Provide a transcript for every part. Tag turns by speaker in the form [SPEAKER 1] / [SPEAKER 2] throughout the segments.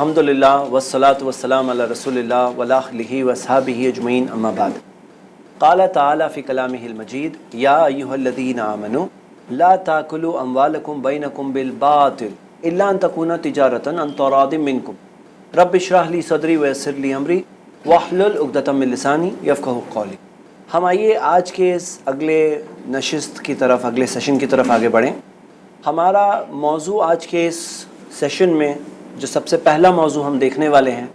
[SPEAKER 1] الحمدللہ والصلاة والسلام علی رسول اللہ وعلی آلہ واصحابہ اجمعین اما بعد قال تعالی فی کلامہ المجید یا ایھا الذین آمنوا لا تاکلوا اموالکم بینکم بالباطل الا ان تکون تجارۃ عن تراض منکم رب اشرح لی صدری ویسر لی امری واحلل عقدۃ من لسانی یفقہوا قولی۔ ہم آئیے آج کے اس اگلے نشست کی طرف، اگلے سیشن کی طرف آگے بڑھیں۔ ہمارا موضوع آج کے اس سیشن میں جو سب سے پہلا موضوع ہم دیکھنے والے ہیں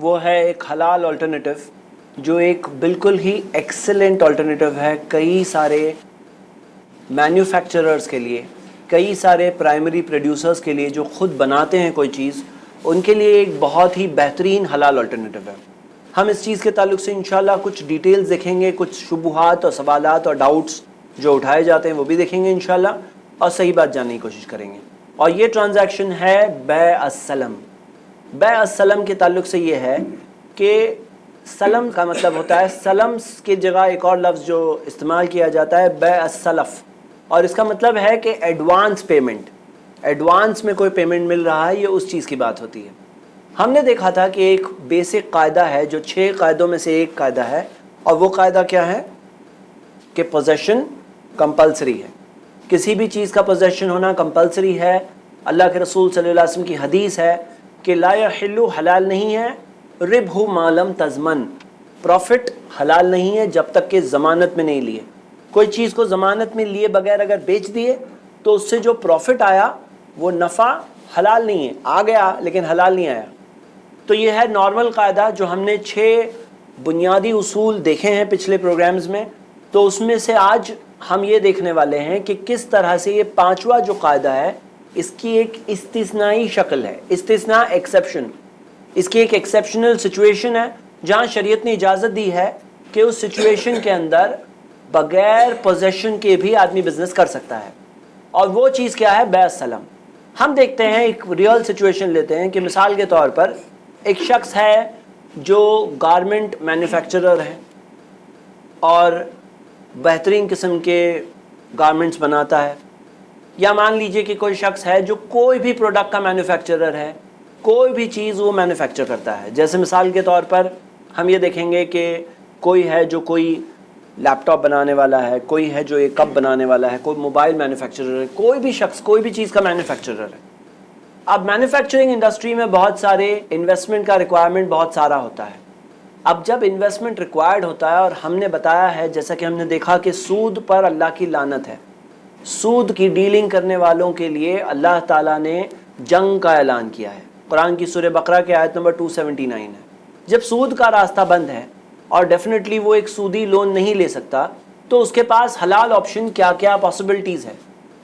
[SPEAKER 1] وہ ہے ایک حلال آلٹرنیٹو، جو ایک بالکل ہی ایکسلنٹ آلٹرنیٹو ہے کئی سارے مینوفیکچررز کے لیے، کئی سارے پرائمری پروڈیوسرز کے لیے جو خود بناتے ہیں کوئی چیز، ان کے لیے ایک بہت ہی بہترین حلال آلٹرنیٹو ہے۔ ہم اس چیز کے تعلق سے انشاءاللہ کچھ ڈیٹیلز دیکھیں گے، کچھ شبہات اور سوالات اور ڈاؤٹس جو اٹھائے جاتے ہیں وہ بھی دیکھیں گے انشاءاللہ، اور صحیح بات جاننے کی کوشش کریں گے۔ اور یہ ٹرانزیکشن ہے بیع السلم۔ بیع السلم کے تعلق سے یہ ہے کہ سلم کا مطلب ہوتا ہے، سلم کی جگہ ایک اور لفظ جو استعمال کیا جاتا ہے بیع السلف، اور اس کا مطلب ہے کہ ایڈوانس پیمنٹ، ایڈوانس میں کوئی پیمنٹ مل رہا ہے، یہ اس چیز کی بات ہوتی ہے۔ ہم نے دیکھا تھا کہ ایک بیسک قاعدہ ہے جو 6 قاعدوں میں سے ایک قاعدہ ہے، اور وہ قاعدہ کیا ہے کہ پوزیشن کمپلسری ہے، کسی بھی چیز کا پوزیشن ہونا کمپلسری ہے۔ اللہ کے رسول صلی اللہ علیہ وسلم کی حدیث ہے کہ لا یحل، حلال نہیں ہے، ربح ما لم تضمن، پروفٹ حلال نہیں ہے جب تک کہ ضمانت میں نہیں لیے۔ کوئی چیز کو ضمانت میں لیے بغیر اگر بیچ دیے تو اس سے جو پروفٹ آیا وہ نفع حلال نہیں ہے، آ گیا لیکن حلال نہیں آیا۔ تو یہ ہے نارمل قاعدہ جو ہم نے 6 بنیادی اصول دیکھے ہیں پچھلے پروگرامز میں، تو اس میں سے آج ہم یہ دیکھنے والے ہیں کہ کس طرح سے یہ 5واں جو قاعدہ ہے اس کی ایک استثنائی شکل ہے، استثناء ایکسیپشن، اس کی ایک ایکسیپشنل سچویشن ہے جہاں شریعت نے اجازت دی ہے کہ اس سچویشن کے اندر بغیر پوزیشن کے بھی آدمی بزنس کر سکتا ہے، اور وہ چیز کیا ہے؟ بیع السلم۔ ہم دیکھتے ہیں ایک ریئل سچویشن لیتے ہیں کہ مثال کے طور پر ایک شخص ہے جو گارمنٹ مینوفیکچرر ہے اور بہترین قسم کے گارمنٹس بناتا ہے، یا مان لیجئے کہ کوئی شخص ہے جو کوئی بھی پروڈکٹ کا مینوفیکچرر ہے، کوئی بھی چیز وہ مینوفیکچر کرتا ہے۔ جیسے مثال کے طور پر ہم یہ دیکھیں گے کہ کوئی ہے جو کوئی لیپ ٹاپ بنانے والا ہے، کوئی ہے جو ایک کپ بنانے والا ہے، کوئی موبائل مینوفیکچرر ہے، کوئی بھی شخص کوئی بھی چیز کا مینوفیکچرر ہے۔ اب مینوفیکچرنگ انڈسٹری میں بہت سارے انویسٹمنٹ کا ریکوائرمنٹ بہت سارا ہوتا ہے۔ اب جب انویسٹمنٹ ریکوائرڈ ہوتا ہے، اور ہم نے بتایا ہے جیسا کہ ہم نے دیکھا کہ سود پر اللہ کی لعنت ہے، سود کی ڈیلنگ کرنے والوں کے لیے اللہ تعالیٰ نے جنگ کا اعلان کیا ہے۔ قرآن کی سورہ بقرہ کے آیت نمبر 279 ہے۔ جب سود کا راستہ بند ہے اور ڈیفینیٹلی وہ ایک سودی لون نہیں لے سکتا، تو اس کے پاس حلال آپشن کیا کیا پاسبلٹیز ہے؟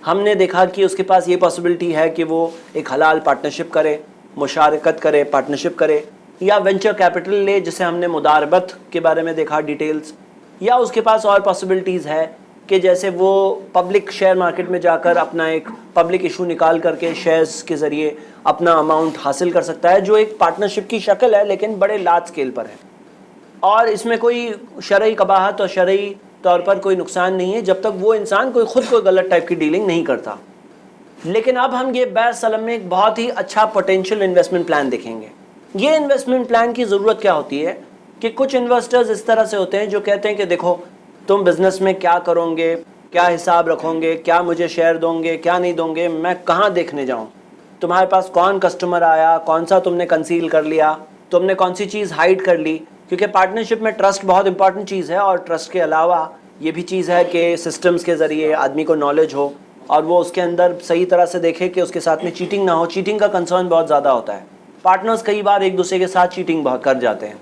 [SPEAKER 1] ہم نے دیکھا کہ اس کے پاس یہ پاسبلٹی ہے کہ وہ ایک حلال پارٹنرشپ کرے، مشارکت کرے، پارٹنرشپ کرے، یا وینچر کیپٹل لے جسے ہم نے مداربت کے بارے میں دیکھا ڈیٹیلز، یا اس کے پاس اور پاسبلٹیز ہے کہ جیسے وہ پبلک شیئر مارکیٹ میں جا کر اپنا ایک پبلک ایشو نکال کر کے شیئرز کے ذریعے اپنا اماؤنٹ حاصل کر سکتا ہے، جو ایک پارٹنرشپ کی شکل ہے لیکن بڑے لارج اسکیل پر ہے، اور اس میں کوئی شرعی قباحت اور شرعی طور پر کوئی نقصان نہیں ہے جب تک وہ انسان کوئی غلط ٹائپ کی ڈیلنگ نہیں کرتا۔ لیکن اب ہم یہ بیع السلم میں ایک بہت ہی اچھا پوٹینشیل انویسٹمنٹ پلان دیکھیں گے۔ یہ انویسٹمنٹ پلان کی ضرورت کیا ہوتی ہے کہ کچھ انویسٹرز اس طرح سے ہوتے ہیں جو کہتے ہیں کہ دیکھو تم بزنس میں کیا کرو گے، کیا حساب رکھو گے، کیا مجھے شیئر دو گے، کیا نہیں دو گے، میں کہاں دیکھنے جاؤں، تمہارے پاس کون کسٹمر آیا، کون سا تم نے کنسیل کر لیا، تم نے کون سی چیز ہائیڈ کر لی، کیونکہ پارٹنرشپ میں ٹرسٹ بہت امپورٹنٹ چیز ہے، اور ٹرسٹ کے علاوہ یہ بھی چیز ہے کہ سسٹمز کے ذریعے آدمی کو نالج ہو اور وہ اس کے اندر صحیح طرح سے دیکھے کہ اس کے ساتھ میں چیٹنگ نہ ہو۔ چیٹنگ کا کنسرن بہت زیادہ ہوتا ہے، پارٹنرز کئی بار ایک دوسرے کے ساتھ چیٹنگ بہت کر جاتے ہیں،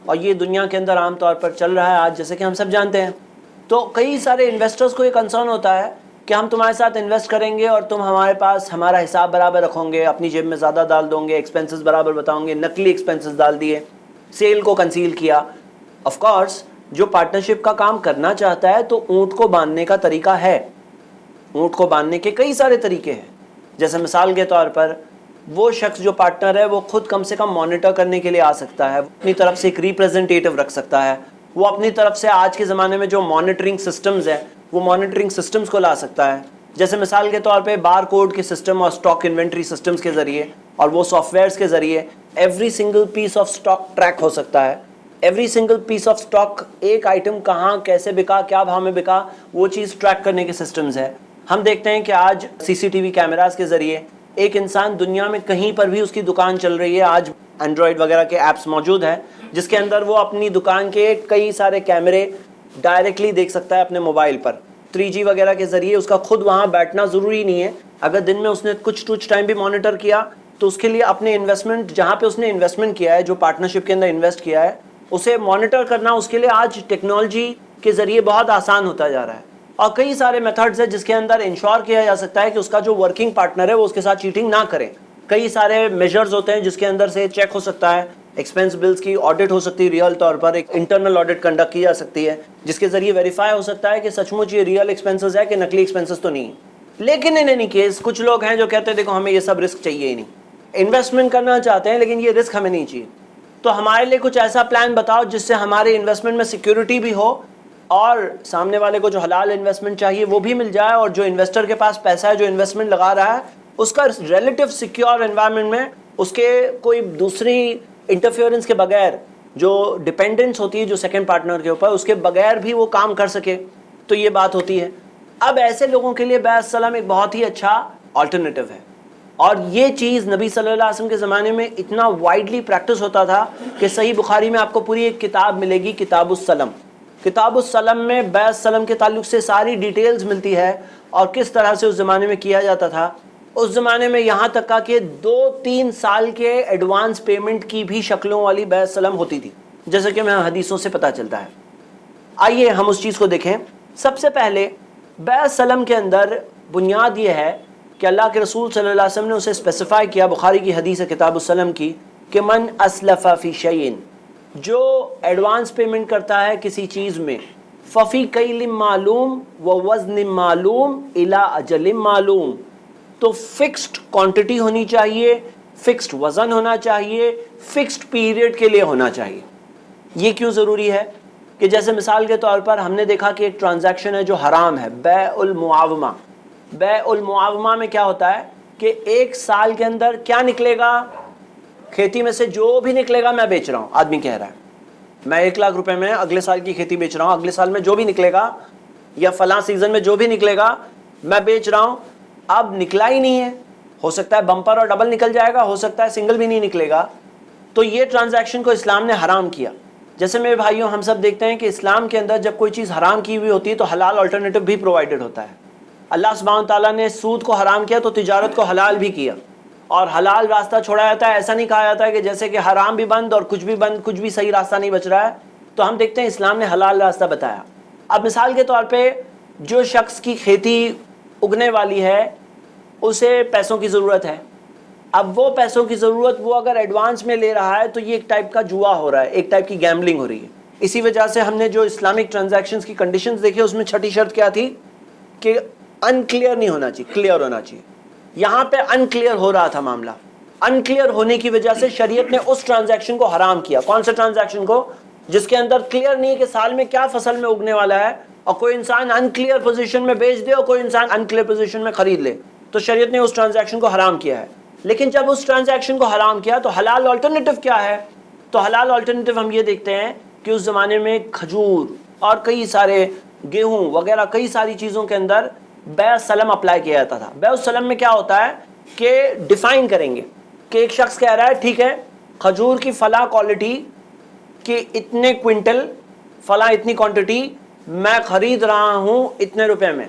[SPEAKER 1] اور یہ دنیا کے اندر عام طور پر چل رہا ہے آج، جیسے کہ ہم سب جانتے ہیں۔ تو کئی سارے انویسٹرز کو یہ کنسرن ہوتا ہے کہ ہم تمہارے ساتھ انویسٹ کریں گے اور تم ہمارے پاس ہمارا حساب برابر رکھو گے، اپنی جیب میں زیادہ ڈال دو گے، ایکسپینسز برابر بتاؤ گے، نقلی ایکسپینسز ڈال دیے، سیل کو کنسیل کیا۔ آف کورس جو پارٹنرشپ کا کام کرنا چاہتا ہے تو اونٹ کو باندھنے کا طریقہ ہے، اونٹ کو باندھنے کے کئی سارے طریقے ہیں۔ جیسے مثال کے طور پر وہ شخص جو پارٹنر ہے وہ خود کم سے کم مانیٹر کرنے کے لیے آ سکتا ہے، اپنی طرف سے ایک ریپریزنٹیٹیو رکھ سکتا ہے، وہ اپنی طرف سے آج کے زمانے میں جو مانیٹرنگ سسٹمز ہیں وہ مانیٹرنگ سسٹمز کو لا سکتا ہے۔ جیسے مثال کے طور پہ بار کوڈ کے سسٹم اور اسٹاک انوینٹری سسٹمز کے ذریعے اور وہ سافٹ ویئرس کے ذریعے every single piece of stock track ہو سکتا ہے. Every single piece of stock, ایک آئٹم کہاں کیسے بکا، کیا بھاؤ میں بکا، وہ چیز ٹریک کرنے کے سسٹمز ہے. ہم دیکھتے ہیں کہ آج CCTV کیمراز کے ذریعے ایک انسان دنیا میں کہیں پر بھی اس کی دکان چل رہی ہے. آج اینڈرائڈ وغیرہ کے ایپس موجود ہیں جس کے اندر وہ اپنی دکان کے کئی سارے کیمرے ڈائریکٹلی دیکھ سکتا ہے اپنے موبائل پر. 3G وغیرہ کے ذریعے اس کا خود وہاں بیٹھنا ضروری نہیں ہے. اگر دن میں اس نے کچھ ٹائم بھی مانیٹر کیا تو اس کے لیے اپنے انویسٹمنٹ، جہاں پہ اس نے انویسٹمنٹ کیا ہے، جو پارٹنرشپ کے اندر انویسٹ کیا ہے، اسے مانیٹر کرنا اس کے لیے آج ٹیکنالوجی کے ذریعے بہت آسان ہوتا جا رہا ہے. اور کئی سارے میتھڈز ہیں جس کے اندر انشور کیا جا سکتا ہے کہ اس کا جو ورکنگ پارٹنر ہے وہ اس کے ساتھ چیٹنگ نہ کرے. کئی سارے میجرز ہوتے ہیں جس کے اندر سے چیک ہو سکتا ہے، ایکسپینس بلز کی آڈٹ ہو سکتی ہے، ریئل طور پر ایک انٹرنل آڈٹ کنڈکٹ کی جا سکتی ہے جس کے ذریعے ویریفائی ہو سکتا ہے کہ سچ مچ یہ ریئل ایکسپینسز ہے کہ نقلی ایکسپینسز تو نہیں. لیکن ان اینی کیس کچھ لوگ ہیں جو کہتے ہیں دیکھو ہمیں یہ سب رسک چاہیے ہی نہیں، انویسٹمنٹ کرنا چاہتے ہیں لیکن یہ رسک ہمیں نہیں چاہیے. تو ہمارے لیے کچھ ایسا پلان بتاؤ جس سے ہمارے انویسٹمنٹ میں سیکیورٹی بھی ہو اور سامنے والے کو جو حلال انویسٹمنٹ چاہیے وہ بھی مل جائے، اور جو انویسٹر کے پاس پیسہ ہے، جو انویسٹمنٹ لگا رہا ہے، اس کا ریلیٹیو سیکیور انوائرمنٹ میں اس کے کوئی دوسری انٹرفیئرنس کے بغیر، جو ڈیپینڈنس ہوتی ہے جو سیکنڈ پارٹنر کے اوپر، اس کے بغیر بھی وہ کام کر سکے. تو یہ بات ہوتی ہے. اب ایسے لوگوں کے لیے بیع السلام ایک بہت ہی اچھا آلٹرنیٹو ہے. اور یہ چیز نبی صلی اللہ علیہ وسلم کے زمانے میں اتنا وائڈلی پریکٹس ہوتا تھا کہ صحیح بخاری میں آپ کو پوری ایک کتاب ملے گی، کتاب السلم. کتاب السلم میں بیع السلم کے تعلق سے ساری ڈیٹیلز ملتی ہے اور کس طرح سے اس زمانے میں کیا جاتا تھا. اس زمانے میں یہاں تک کہ 2-3 سال کے ایڈوانس پیمنٹ کی بھی شکلوں والی بیع السلم ہوتی تھی، جیسے کہ ہمیں حدیثوں سے پتہ چلتا ہے. آئیے ہم اس چیز کو دیکھیں. سب سے پہلے بیع السلم کے اندر بنیاد یہ ہے کہ اللہ کے رسول صلی اللہ علیہ وسلم نے اسے اسپیسیفائی کیا، بخاری کی حدیث ہے کتاب السلم کی، کہ من اسلف فی شیئن، جو ایڈوانس پیمنٹ کرتا ہے کسی چیز میں، ففی کیل معلوم و وزن معلوم الی اجل معلوم، تو فکسڈ کوانٹٹی ہونی چاہیے، فکسڈ وزن ہونا چاہیے، فکسڈ پیریڈ کے لیے ہونا چاہیے. یہ کیوں ضروری ہے؟ کہ جیسے مثال کے طور پر ہم نے دیکھا کہ ایک ٹرانزیکشن ہے جو حرام ہے، بیع المعاومہ. بیع المعاومہ میں کیا ہوتا ہے کہ 1 سال کے اندر کیا نکلے گا، کھیتی میں سے جو بھی نکلے گا میں بیچ رہا ہوں. آدمی کہہ رہا ہے میں 1 لاکھ روپے میں اگلے سال کی کھیتی بیچ رہا ہوں، اگلے سال میں جو بھی نکلے گا یا فلاں سیزن میں جو بھی نکلے گا میں بیچ رہا ہوں. اب نکلا ہی نہیں ہے، ہو سکتا ہے بمپر اور ڈبل نکل جائے گا، ہو سکتا ہے سنگل بھی نہیں نکلے گا. تو یہ ٹرانزیکشن کو اسلام نے حرام کیا. جیسے میرے بھائیوں ہم سب دیکھتے ہیں کہ اسلام کے اندر جب کوئی چیز حرام کی ہوئی ہوتی ہے تو حلال آلٹرنیٹو بھی پرووائڈڈ ہوتا ہے. اللہ سبحانہ تعالیٰ نے سود کو حرام کیا تو تجارت کو حلال بھی کیا، اور حلال راستہ چھوڑا جاتا ہے. ایسا نہیں کہا جاتا ہے کہ جیسے کہ حرام بھی بند اور کچھ بھی بند، کچھ بھی صحیح راستہ نہیں بچ رہا ہے. تو ہم دیکھتے ہیں اسلام نے حلال راستہ بتایا. اب مثال کے طور پہ جو شخص کی کھیتی اگنے والی ہے اسے پیسوں کی ضرورت ہے. اب وہ پیسوں کی ضرورت وہ اگر ایڈوانس میں لے رہا ہے تو یہ ایک ٹائپ کا جوا ہو رہا ہے، ایک ٹائپ کی گیمبلنگ ہو رہی ہے. اسی وجہ سے ہم نے جو اسلامک ٹرانزیکشنز کی کنڈیشنز دیکھی اس میں چھٹی شرط کیا تھی کہ انکلیئر نہیں ہونا چاہیے، کلیئر ہونا چاہیے. یہاں پہ انکلیئر ہو رہا تھا معاملہ. انکلیئر ہونے کی وجہ سے شریعت نے اس ٹرانزیکشن کو حرام کیا. کون سے ٹرانزیکشن کو؟ جس کے اندر کلیئر نہیں ہے کہ سال میں کیا فصل میں اگنے والا ہے، اور کوئی انسان انکلیئر پوزیشن میں بیچ دے اور کوئی انسان انکلیئر پوزیشن میں خرید لے. تو شریعت نے اس ٹرانزیکشن کو حرام کیا ہے. لیکن جب اس ٹرانزیکشن کو حرام کیا تو حلال آلٹرنیٹو کیا ہے؟ تو حلال آلٹرنیٹو ہم یہ دیکھتے ہیں کہ اس زمانے میں کھجور اور کئی سارے گیہوں وغیرہ کئی ساری چیزوں کے اندر بیع السلم اپلائی کیا جاتا تھا. بیع السلم میں کیا ہوتا ہے کہ ڈیفائن کریں گے کہ ایک شخص کہہ رہا ہے ٹھیک ہے کھجور کی فلاں کوالٹی کی اتنے کوئنٹل فلاں اتنی کوانٹٹی میں خرید رہا ہوں اتنے روپے میں.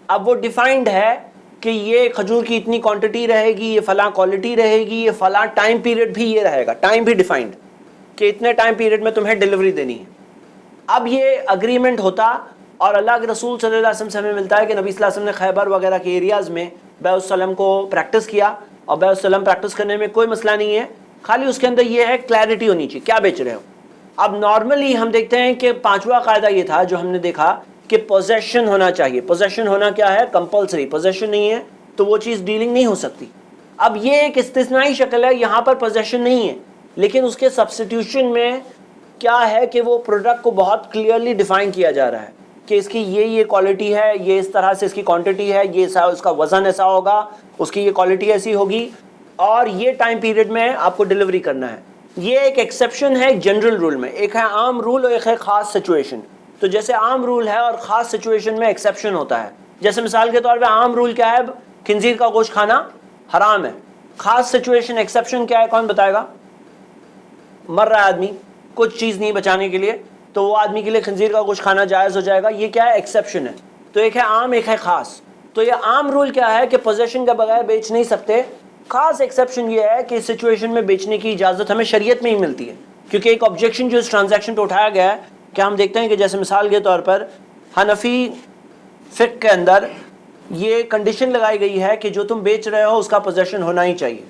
[SPEAKER 1] اب وہ ڈیفائنڈ ہے کہ یہ کھجور کی اتنی کوانٹٹی رہے گی، یہ فلاں کوالٹی رہے گی، یہ فلاں ٹائم پیریڈ بھی یہ رہے گا، ٹائم بھی ڈیفائنڈ کہ اتنے ٹائم پیریڈ میں تمہیں ڈیلیوری دینی ہے. اب یہ اگریمنٹ ہوتا اور اللہ کے رسول صلی اللہ علیہ وسلم سے ہمیں ملتا ہے کہ نبی صلی اللہ علیہ وسلم نے خیبر وغیرہ کے ایریاز میں بیع السلم کو پریکٹس کیا، اور بیع السلم پریکٹس کرنے میں کوئی مسئلہ نہیں ہے، خالی اس کے اندر یہ ہے کلیئرٹی ہونی چاہیے کیا بیچ رہے ہو. اب نارملی ہم دیکھتے ہیں کہ 5واں قاعدہ یہ تھا جو ہم نے دیکھا کہ پوزیشن ہونا چاہیے. پوزیشن ہونا کیا ہے؟ کمپلسری. پوزیشن نہیں ہے تو وہ چیز ڈیلنگ نہیں ہو سکتی. اب یہ ایک استثنائی شکل ہے، یہاں پر پوزیشن نہیں ہے لیکن اس کے سبسٹیوشن میں کیا ہے کہ وہ پروڈکٹ کو بہت کلیئرلی ڈیفائن کیا جا رہا ہے کہ اس کی یہ کوالٹی ہے، یہ اس طرح سے اس کی کوانٹٹی ہے، یہ اس کا وزن ایسا ہوگا، اس کی یہ کوالٹی ایسی ہوگی. اور یہ ٹائم پیریڈ میں آپ کو ڈلیوری کرنا ہے. یہ ایک ایکسیپشن ہے ایک جنرل رول میں. ایک ہے عام رول اور ایک ہے خاص سچویشن. تو جیسے عام رول ہے اور خاص سچویشن میں ایکسیپشن ہوتا ہے. جیسے مثال کے طور پہ عام رول کیا ہے؟ خنزیر کا گوشت کھانا حرام ہے. خاص سچویشن ایکسیپشن کیا ہے؟ کون بتائے گا؟ مر رہا ہے آدمی, کچھ چیز نہیں بچانے کے لیے, تو وہ آدمی کے لیے خنزیر کا گوشت کھانا جائز ہو جائے گا. یہ کیا ہے؟ ایکسیپشن ہے. تو ایک ہے عام ایک ہے خاص. تو یہ عام رول کیا ہے کہ پوزیشن کے بغیر بیچ نہیں سکتے. خاص ایکسیپشن یہ ہے کہ اس سچویشن میں بیچنے کی اجازت ہمیں شریعت میں ہی ملتی ہے. کیونکہ ایک آبجیکشن جو اس ٹرانزیکشن پہ اٹھایا گیا ہے کہ ہم دیکھتے ہیں کہ جیسے مثال کے طور پر حنفی فقہ کے اندر یہ کنڈیشن لگائی گئی ہے کہ جو تم بیچ رہے ہو اس کا پوزیشن ہونا ہی چاہیے.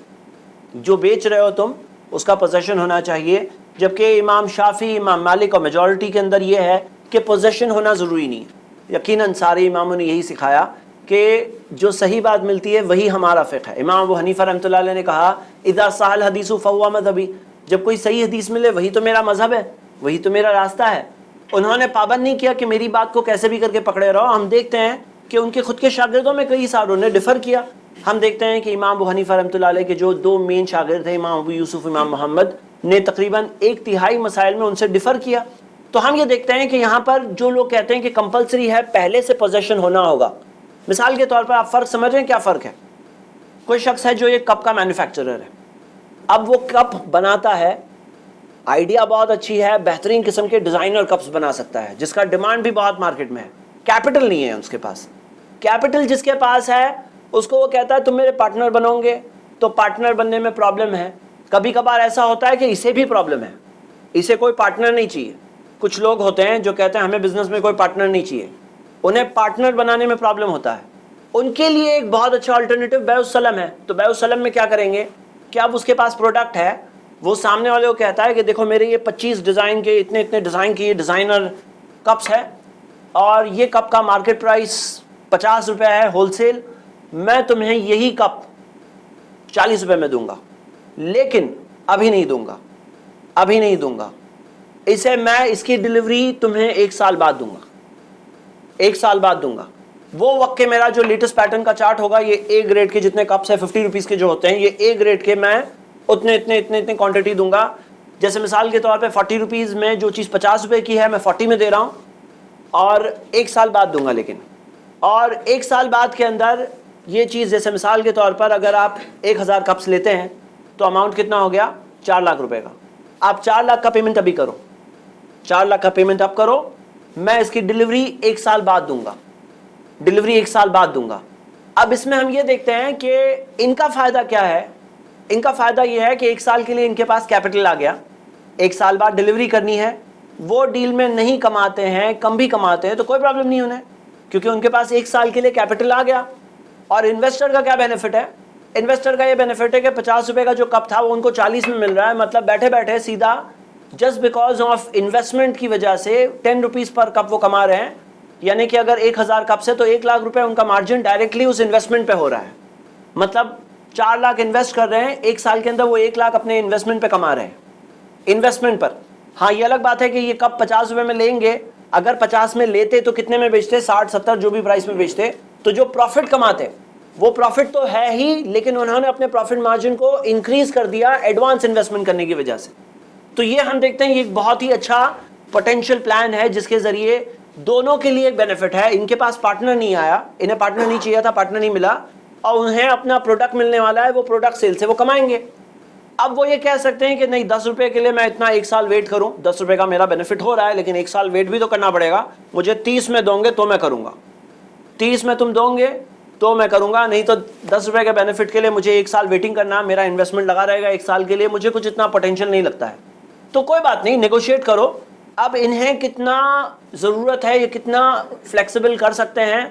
[SPEAKER 1] جو بیچ رہے ہو تم اس کا پوزیشن ہونا چاہیے. جبکہ امام شافعی, امام مالک اور میجورٹی کے اندر یہ ہے کہ پوزیشن ہونا ضروری نہیں ہے. یقیناً سارے اماموں نے یہی سکھایا کہ جو صحیح بات ملتی ہے وہی ہمارا فقہ ہے. امام ابو حنیفہ رحمۃ اللہ علیہ نے کہا اذا صح الحدیث فہو مذہبی, جب کوئی صحیح حدیث ملے وہی تو میرا مذہب ہے, وہی تو میرا راستہ ہے. انہوں نے پابند نہیں کیا کہ میری بات کو کیسے بھی کر کے پکڑے رہو. ہم دیکھتے ہیں کہ ان کے خود کے شاگردوں میں کئی ساروں نے ڈیفر کیا. ہم دیکھتے ہیں کہ امام ابو حنیفہ رحمۃ اللہ علیہ کے جو دو مین شاگرد تھے, امام ابو یوسف امام محمد, نے تقریباً 1/3 مسائل میں ان سے ڈیفر کیا. تو ہم یہ دیکھتے ہیں کہ یہاں پر جو لوگ کہتے ہیں کہ کمپلسری ہے پہلے سے پوزیشن ہونا ہوگا. مثال کے طور پر آپ فرق سمجھ رہے ہیں؟ کیا فرق ہے؟ کوئی شخص ہے جو یہ کپ کا مینوفیکچرر ہے. اب وہ کپ بناتا ہے, آئیڈیا بہت اچھی ہے, بہترین قسم کے ڈیزائنر کپس بنا سکتا ہے جس کا ڈیمانڈ بھی بہت مارکیٹ میں ہے. کیپٹل نہیں ہے اس کے پاس. کیپٹل جس کے پاس ہے اس کو وہ کہتا ہے تم میرے پارٹنر بنو گے, تو پارٹنر بننے میں پرابلم ہے. کبھی کبھار ایسا ہوتا ہے کہ اسے بھی پرابلم ہے, اسے کوئی پارٹنر نہیں چاہیے. کچھ لوگ ہوتے ہیں جو کہتے ہیں ہمیں بزنس میں کوئی پارٹنر نہیں چاہیے, انہیں پارٹنر بنانے میں پرابلم ہوتا ہے. ان کے لیے ایک بہت اچھا الٹرنیٹو بیع السلم ہے. تو بیع السلم میں کیا کریں گے کہ اب اس کے پاس پروڈکٹ ہے, وہ سامنے والے کو کہتا ہے کہ دیکھو میرے یہ 25 ڈیزائن کے اتنے ڈیزائن کے یہ ڈیزائنر کپس ہے, اور یہ کپ کا مارکیٹ پرائس 50 روپے ہے ہول سیل, میں تمہیں یہی کپ 40 روپے میں دوں گا, لیکن ابھی نہیں دوں گا. اسے میں اس کی ڈلیوری تمہیں 1 سال بعد دوں گا. وہ وقت کے میرا جو لیٹسٹ پیٹرن کا چارٹ ہوگا, یہ اے گریڈ کے جتنے کپس ہیں 50 روپیز کے جو ہوتے ہیں, یہ اے گریڈ کے میں اتنے کوانٹٹی دوں گا. جیسے مثال کے طور پہ 40 روپیز میں جو چیز 50 روپے کی ہے میں 40 میں دے رہا ہوں, اور 1 سال بعد دوں گا. لیکن اور 1 سال بعد کے اندر یہ چیز, جیسے مثال کے طور پر اگر آپ 1000 کپس لیتے ہیں تو اماؤنٹ کتنا ہو گیا؟ 4 لاکھ روپے کا. آپ 4 لاکھ کا پیمنٹ ابھی کرو, 4 لاکھ کا پیمنٹ اب کرو, میں اس کی ڈلیوری 1 سال بعد دوں گا. اب اس میں ہم یہ دیکھتے ہیں کہ ان کا فائدہ کیا ہے. ان کا فائدہ یہ ہے کہ 1 سال کے لیے ان کے پاس کیپٹل آ گیا, 1 سال بعد ڈلیوری کرنی ہے. وہ ڈیل میں نہیں کماتے ہیں, کم بھی کماتے ہیں تو کوئی پرابلم نہیں انہیں, کیونکہ ان کے پاس 1 سال کے لیے کیپٹل آ گیا. اور انویسٹر کا کیا بینیفٹ ہے؟ انویسٹر کا یہ بینیفٹ ہے کہ 50 روپے کا جو کپ تھا وہ ان کو 40 میں مل رہا ہے. مطلب بیٹھے بیٹھے سیدھا جسٹ بیکاز آف انویسٹمنٹ کی وجہ سے 10 روپیز پر کپ وہ کما رہے ہیں. یعنی کہ اگر 1000 کپ سے تو 1 لاکھ روپے ان کا مارجن ڈائریکٹلی اس انویسٹمنٹ پہ ہو رہا ہے. مطلب 4 لاکھ انویسٹ کر رہے ہیں, 1 سال کے اندر وہ 1 لاکھ اپنے انویسٹمنٹ پہ کما رہے ہیں, انویسٹمنٹ پر. ہاں یہ الگ بات ہے کہ یہ کپ 50 روپے میں لیں گے, اگر 50 میں لیتے تو کتنے میں بیچتے؟ 60-70 جو بھی پرائس میں بیچتے. تو جو پروفٹ کماتے وہ پروفٹ تو ہے ہی, لیکن انہوں نے اپنے پروفٹ مارجن کو انکریز کر دیا ایڈوانس انویسٹمنٹ کرنے کی وجہ سے. تو یہ ہم دیکھتے ہیں یہ ایک بہت ہی اچھا پوٹینشیل پلان ہے جس کے ذریعے دونوں کے لیے ایک بینیفٹ ہے. ان کے پاس پارٹنر نہیں آیا, انہیں پارٹنر نہیں چاہیے تھا, پارٹنر نہیں ملا, اور انہیں اپنا پروڈکٹ ملنے والا ہے, وہ پروڈکٹ سیل سے وہ کمائیں گے. اب وہ یہ کہہ سکتے ہیں کہ نہیں 10 روپے کے لیے میں اتنا 1 سال ویٹ کروں, 10 روپے کا میرا بینیفٹ ہو رہا ہے, لیکن 1 سال ویٹ بھی تو کرنا پڑے گا. مجھے 30 میں دوں گے تو میں کروں گا, 30 میں تم دوں گے تو میں کروں گا, نہیں تو 10 روپے کے بینیفٹ کے لیے مجھے 1 سال ویٹنگ کرنا, میرا انویسٹمنٹ لگا رہے گا 1 سال کے لیے, مجھے کچھ اتنا پوٹینشیل نہیں لگتا ہے. تو کوئی بات نہیں, نیگوشیٹ کرو. اب انہیں کتنا ضرورت ہے, یہ کتنا فلیکسیبل کر سکتے ہیں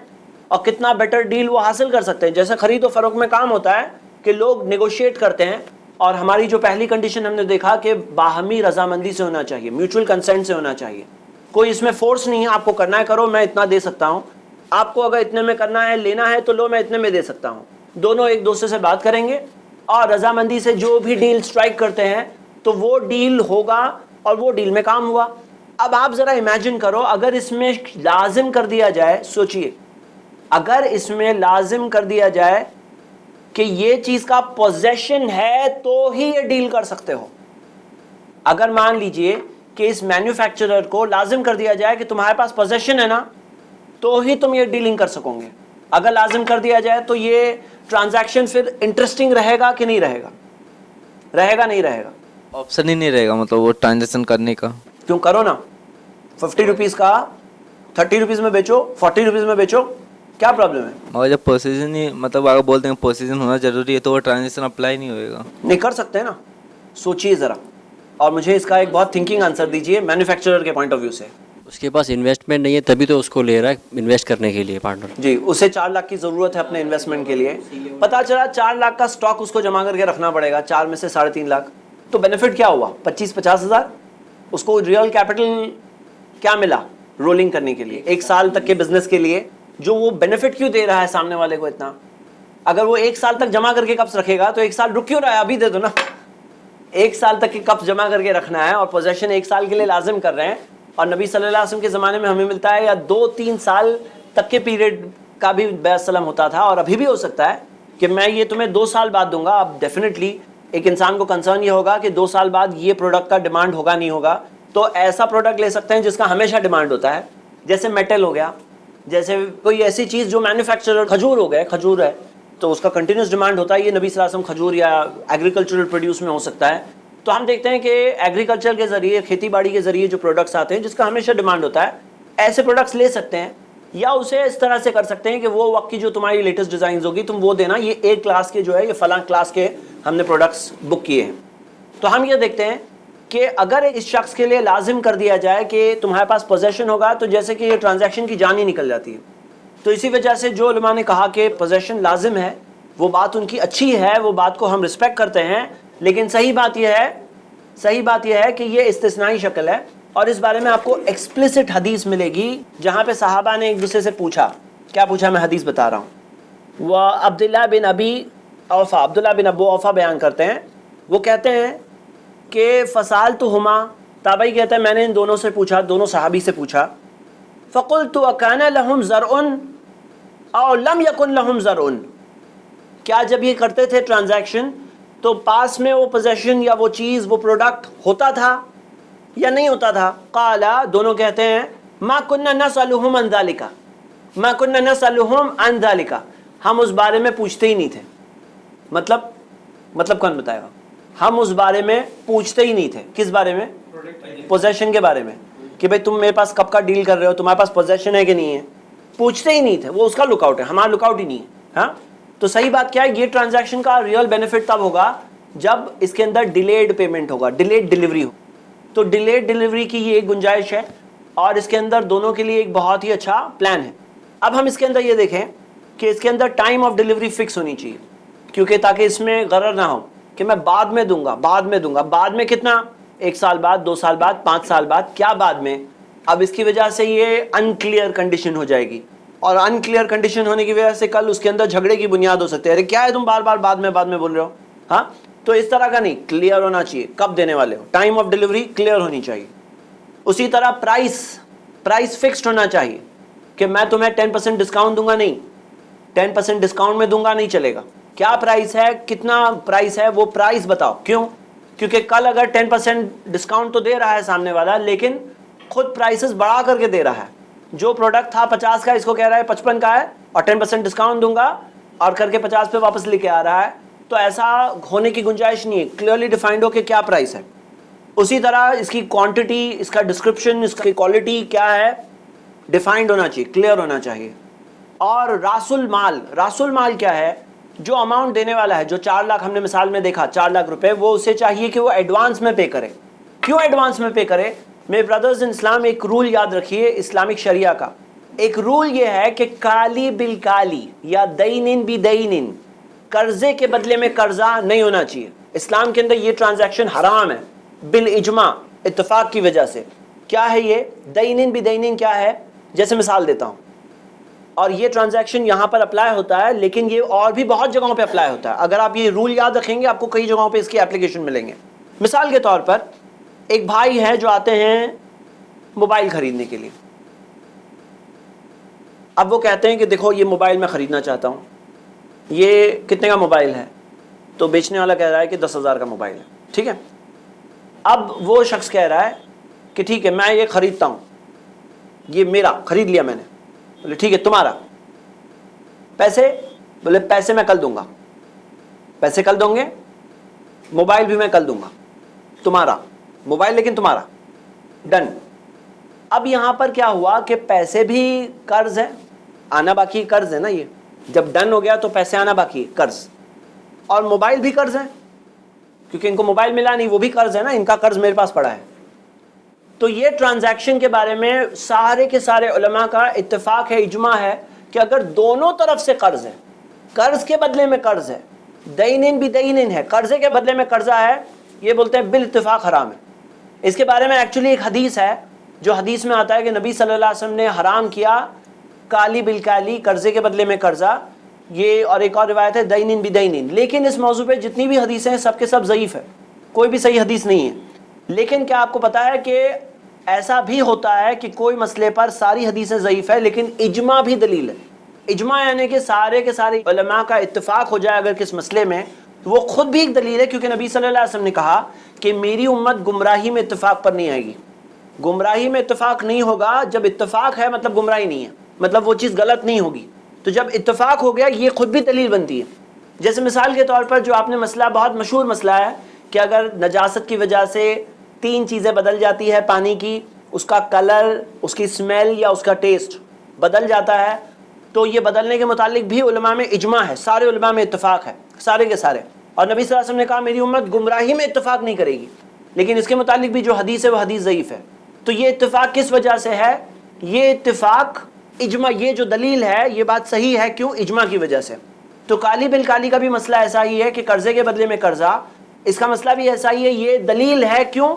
[SPEAKER 1] اور کتنا بیٹر ڈیل وہ حاصل کر سکتے ہیں. جیسے خرید و فروخت میں کام ہوتا ہے کہ لوگ نیگوشیٹ کرتے ہیں, اور ہماری جو پہلی کنڈیشن ہم نے دیکھا کہ باہمی رضامندی سے ہونا چاہیے, میوچل کنسنٹ سے ہونا چاہیے. کوئی اس میں فورس نہیں ہے, آپ کو کرنا ہے کرو, میں اتنا دے سکتا ہوں, آپ کو اگر اتنے میں کرنا ہے لینا ہے تو لو, میں اتنے میں دے سکتا ہوں. دونوں ایک دوسرے سے بات کریں گے اور رضامندی سے جو بھی ڈیل سٹرائک کرتے ہیں تو وہ ڈیل ہوگا اور وہ ڈیل میں کام ہوا. اب آپ ذرا امیجن کرو اگر اس میں لازم کر دیا جائے, سوچئے اگر اس میں لازم کر دیا جائے کہ یہ چیز کا پوزیشن ہے تو ہی یہ ڈیل کر سکتے ہو. اگر مان لیجئے کہ اس مینوفیکچرر کو لازم کر دیا جائے کہ تمہارے پاس پوزیشن ہے نا تو ہی تم یہ ڈیلنگ کر سکو گے. اگر لازم کر دیا جائے تو یہ ٹرانزیکشن پھر انٹرسٹنگ رہے گا کہ نہیں رہے گا؟ رہے گا نہیں رہے گا؟
[SPEAKER 2] آپشن ہی نہیں رہے گا مطلب وہ ٹرانزیکشن کرنے کا.
[SPEAKER 1] کیوں کرو نا, 50 روپیز کا 30 روپیز میں بیچو, 40 روپیز میں بیچو, کیا پرابلم ہے؟
[SPEAKER 2] مگر جب پوزیشن ہی مطلب اگر بولتے ہیں پوزیشن ہونا ضروری ہے تو وہ ٹرانزیکشن اپلائی نہیں ہوئے گا.
[SPEAKER 1] نہیں کر سکتے نا. سوچیے ذرا اور مجھے اس کا ایک بہت تھنکنگ آنسر دیجیے مینوفیکچرر کے پوائنٹ آف ویو سے.
[SPEAKER 3] اس کے پاس انویسٹمنٹ نہیں ہے تبھی تو اس کو لے رہا ہے انویسٹ کرنے کے لیے پارٹنر.
[SPEAKER 1] جی, اسے 4 لاکھ کی ضرورت ہے اپنے انویسٹمنٹ کے لیے. پتا چلا 4 لاکھ کا سٹاک اس کو جمع کر کے رکھنا پڑے گا, 4 میں سے 3.5 لاکھ. تو بینیفٹ کیا ہوا؟ 25-50 ہزار. اس کو ریئل کیپٹل کیا ملا رولنگ کرنے کے لیے 1 سال تک کے بزنس کے لیے. جو وہ بینیفٹ کیوں دے رہا ہے سامنے والے کو اتنا؟ اگر وہ 1 سال تک جمع کر کے کپس رکھے گا تو 1 سال رک کیوں رہا ہے؟ ابھی دے دو نا. 1 سال تک کے کپس جمع کر کے رکھنا ہے اور پوزیشن 1 سال کے لیے لازم کر رہے ہیں. اور نبی صلی اللہ علیہ وسلم کے زمانے میں ہمیں ملتا ہے یا 2-3 سال تک کے پیریڈ کا بھی بیع السلام ہوتا تھا, اور ابھی بھی ہو سکتا ہے کہ میں یہ تمہیں 2 سال بعد دوں گا. اب ڈیفینیٹلی ایک انسان کو کنسرن یہ ہوگا کہ 2 سال بعد یہ پروڈکٹ کا ڈیمانڈ ہوگا نہیں ہوگا, تو ایسا پروڈکٹ لے سکتے ہیں جس کا ہمیشہ ڈیمانڈ ہوتا ہے, جیسے میٹل ہو گیا, جیسے کوئی ایسی چیز جو مینوفیکچرر, کھجور ہو گئے, کھجور ہے تو اس کا کنٹینیوس ڈیمانڈ ہوتا ہے. یہ نبی صلی اللہ علیہ وسلم کھجور یا ایگریکلچرل پروڈیوس میں ہو سکتا ہے. تو ہم دیکھتے ہیں کہ ایگریکلچر کے ذریعے, کھیتی باڑی کے ذریعے جو پروڈکٹس آتے ہیں جس کا ہمیشہ ڈیمانڈ ہوتا ہے, ایسے پروڈکٹس لے سکتے ہیں. یا اسے اس طرح سے کر سکتے ہیں کہ وہ وقت کی جو تمہاری لیٹسٹ ڈیزائنز ہوگی تم وہ دینا, یہ ایک کلاس کے جو ہے یہ فلاں کلاس کے ہم نے پروڈکٹس بک کیے ہیں. تو ہم یہ دیکھتے ہیں کہ اگر اس شخص کے لیے لازم کر دیا جائے کہ تمہارے پاس پوزیشن ہوگا تو جیسے کہ یہ ٹرانزیکشن کی جان ہی نکل جاتی ہے. تو اسی وجہ سے جو علماء نے کہا کہ پوزیشن لازم ہے وہ بات ان کی اچھی ہے, وہ بات کو ہم رسپیکٹ کرتے ہیں. لیکن صحیح بات یہ ہے کہ یہ استثنائی شکل ہے, اور اس بارے میں آپ کو ایکسپلیسٹ حدیث ملے گی جہاں پہ صحابہ نے ایک دوسرے سے پوچھا. کیا پوچھا؟ میں حدیث بتا رہا ہوں. وہ عبداللہ بن ابو اوفا بیان کرتے ہیں, وہ کہتے ہیں کہ فسالتہما, تابعی کہتا ہے میں نے ان دونوں سے پوچھا, دونوں صحابی سے پوچھا. فقلت اکان لہم زرع او لم یکن لہم زرع, کیا جب یہ کرتے تھے ٹرانزیکشن تو پاس میں وہ پوزیشن یا وہ چیز, وہ پروڈکٹ ہوتا تھا یا نہیں ہوتا تھا؟ قالا, دونوں کہتے ہیں ما کننا نسألہم عن ذالک, ما کننا نسألہم عن ذالک, ہم اس بارے میں پوچھتے ہی نہیں تھے. مطلب کون بتائے گا؟ ہم اس بارے میں پوچھتے ہی نہیں تھے. کس بارے میں؟ پوزیشن کے بارے میں, کہ بھئی تم میرے پاس کب کا ڈیل کر رہے ہو, تمہارے پاس پوزیشن ہے کہ نہیں ہے. پوچھتے ہی نہیں تھے, وہ اس کا لک آؤٹ ہے, ہمارا لک آؤٹ ہی نہیں ہے. ہاں, تو صحیح بات کیا ہے, یہ ٹرانزیکشن کا ریئل بینیفٹ تب ہوگا جب اس کے اندر ڈیلیڈ پیمنٹ ہوگا, ڈیلیڈ ڈیلیوری ہو. تو ڈیلیڈ ڈیلیوری کی یہ ایک گنجائش ہے, اور اس کے اندر دونوں کے لیے ایک بہت ہی اچھا پلان ہے. اب ہم اس کے اندر یہ دیکھیں کہ اس کے اندر ٹائم آف ڈیلیوری فکس ہونی چاہیے, کیونکہ تاکہ اس میں غرر نہ ہو کہ میں بعد میں دوں گا. بعد میں کتنا؟ 1 سال بعد, 2 سال بعد, 5 سال بعد, کیا بعد میں؟ اب اس کی وجہ سے یہ انکلیئر کنڈیشن ہو جائے گی, اور انکلیئر کنڈیشن ہونے کی وجہ سے کل اس کے اندر جھگڑے کی بنیاد ہو سکتی ہے. ارے کیا ہے تم بار بار بعد میں بول رہے ہو. ہاں, تو اس طرح کا نہیں, کلیئر ہونا چاہیے کب دینے والے ہو, ٹائم آف ڈیلیوری کلیئر ہونی چاہیے. اسی طرح پرائس فکسڈ ہونا چاہیے کہ میں تمہیں 10% ڈسکاؤنٹ دوں گا, نہیں 10% ڈسکاؤنٹ میں دوں گا, نہیں چلے گا. کیا پرائس ہے, کتنا پرائس ہے, وہ پرائس بتاؤ. کیوں؟ کیونکہ کل اگر 10% ڈسکاؤنٹ تو دے رہا ہے سامنے والا, لیکن خود پرائسز بڑھا کر کے دے رہا ہے. جو پروڈکٹ تھا 50 کا اس کو کہہ رہا ہے 55 کا ہے, اور 10% ڈسکاؤنٹ دوں گا, اور کر کے 50 پہ واپس لے کے آ رہا ہے. تو ایسا ہونے کی گنجائش نہیں ہے, کلیئرلی ڈیفائنڈ ہو کہ کیا پرائس ہے. اسی طرح اس کی کوانٹٹی, اس کا ڈسکرپشن, اس کی کوالٹی کیا ہے, ڈیفائنڈ ہونا چاہیے, کلیئر ہونا چاہیے. اور راس المال کیا ہے؟ جو اماؤنٹ دینے والا ہے, جو 4 لاکھ ہم نے مثال میں دیکھا 4 لاکھ روپے, وہ اسے چاہیے کہ وہ ایڈوانس میں پے کرے. کیوں ایڈوانس میں پے کرے؟ میرے برادرز ان اسلام, ایک رول یاد رکھیے اسلامک شریعہ کا. ایک رول یہ ہے کہ کالی بالکالی یا دینن بدینن, قرضے کے بدلے میں قرضہ نہیں ہونا چاہیے. اسلام کے اندر یہ ٹرانزیکشن حرام ہے بالاجماع, اتفاق کی وجہ سے. کیا ہے یہ دینن بدینن؟ کیا ہے؟ جیسے مثال دیتا ہوں, اور یہ ٹرانزیکشن یہاں پر اپلائی ہوتا ہے, لیکن یہ اور بھی بہت جگہوں پہ اپلائی ہوتا ہے. اگر آپ یہ رول یاد رکھیں گے آپ کو کئی جگہوں پہ اس کی اپلیکیشن ملیں گے. مثال کے طور پر ایک بھائی ہے جو آتے ہیں موبائل خریدنے کے لیے. اب وہ کہتے ہیں کہ دیکھو یہ موبائل میں خریدنا چاہتا ہوں, یہ کتنے کا موبائل ہے؟ تو بیچنے والا کہہ رہا ہے کہ 10,000 کا موبائل ہے. ٹھیک ہے. اب وہ شخص کہہ رہا ہے کہ ٹھیک ہے میں یہ خریدتا ہوں, یہ میرا, خرید لیا میں نے. بولے ٹھیک ہے تمہارا. پیسے؟ بولے پیسے میں کل دوں گا. پیسے کل دوں گے, موبائل بھی میں کل دوں گا. تمہارا موبائل لیکن تمہارا. ڈن. اب یہاں پر کیا ہوا کہ پیسے بھی قرض ہے, آنا باقی قرض ہے نا. یہ جب ڈن ہو گیا تو پیسے آنا باقی قرض, اور موبائل بھی قرض ہے کیونکہ ان کو موبائل ملا نہیں, وہ بھی قرض ہے نا, ان کا قرض میرے پاس پڑا ہے. تو یہ ٹرانزیکشن کے بارے میں سارے کے سارے علماء کا اتفاق ہے, اجماع ہے کہ اگر دونوں طرف سے قرض ہے, قرض کے بدلے میں قرض ہے, دینن بھی دینن ہے, قرضے کے بدلے میں قرضہ ہے, یہ بولتے ہیں بالاتفاق حرام ہے. اس کے بارے میں ایکچولی ایک حدیث ہے جو حدیث میں آتا ہے کہ نبی صلی اللہ علیہ وسلم نے حرام کیا کالی بالکالی, قرضے کے بدلے میں قرضہ. یہ اور ایک اور روایت ہے دینن بھی دینن. لیکن اس موضوع پہ جتنی بھی حدیثیں ہیں سب کے سب ضعیف ہے, کوئی بھی صحیح حدیث نہیں ہے. لیکن کیا آپ کو پتا ہے کہ ایسا بھی ہوتا ہے کہ کوئی مسئلے پر ساری حدیثیں ضعیف ہے لیکن اجماع بھی دلیل ہے. اجماع یعنی کہ سارے کے سارے علماء کا اتفاق ہو جائے اگر کس مسئلے میں, تو وہ خود بھی ایک دلیل ہے, کیونکہ نبی صلی اللہ علیہ وسلم نے کہا کہ میری امت گمراہی میں اتفاق پر نہیں آئے گی. گمراہی میں اتفاق نہیں ہوگا, جب اتفاق ہے مطلب گمراہی نہیں ہے, مطلب وہ چیز غلط نہیں ہوگی. تو جب اتفاق ہو گیا یہ خود بھی دلیل بنتی ہے. جیسے مثال کے طور پر جو آپ نے مسئلہ, بہت مشہور مسئلہ ہے کہ اگر نجاست کی وجہ سے 3 چیزیں بدل جاتی ہے پانی کی, اس کا کلر, اس کی اسمیل یا اس کا ٹیسٹ بدل جاتا ہے, تو یہ بدلنے کے متعلق بھی علماء میں اجماع ہے, سارے علماء میں اتفاق ہے, سارے کے سارے. اور نبی صلی اللہ علیہ وسلم نے کہا میری امت گمراہی میں اتفاق نہیں کرے گی, لیکن اس کے متعلق بھی جو حدیث ہے وہ حدیث ضعیف ہے. تو یہ اتفاق کس وجہ سے ہے؟ یہ اتفاق اجماع, یہ جو دلیل ہے یہ بات صحیح ہے, کیوں؟ اجماع کی وجہ سے. تو کالی بالکالی کا بھی مسئلہ ایسا ہی ہے کہ قرضے کے بدلے میں قرضہ, اس کا مسئلہ بھی ایسا ہی ہے. یہ دلیل ہے, کیوں؟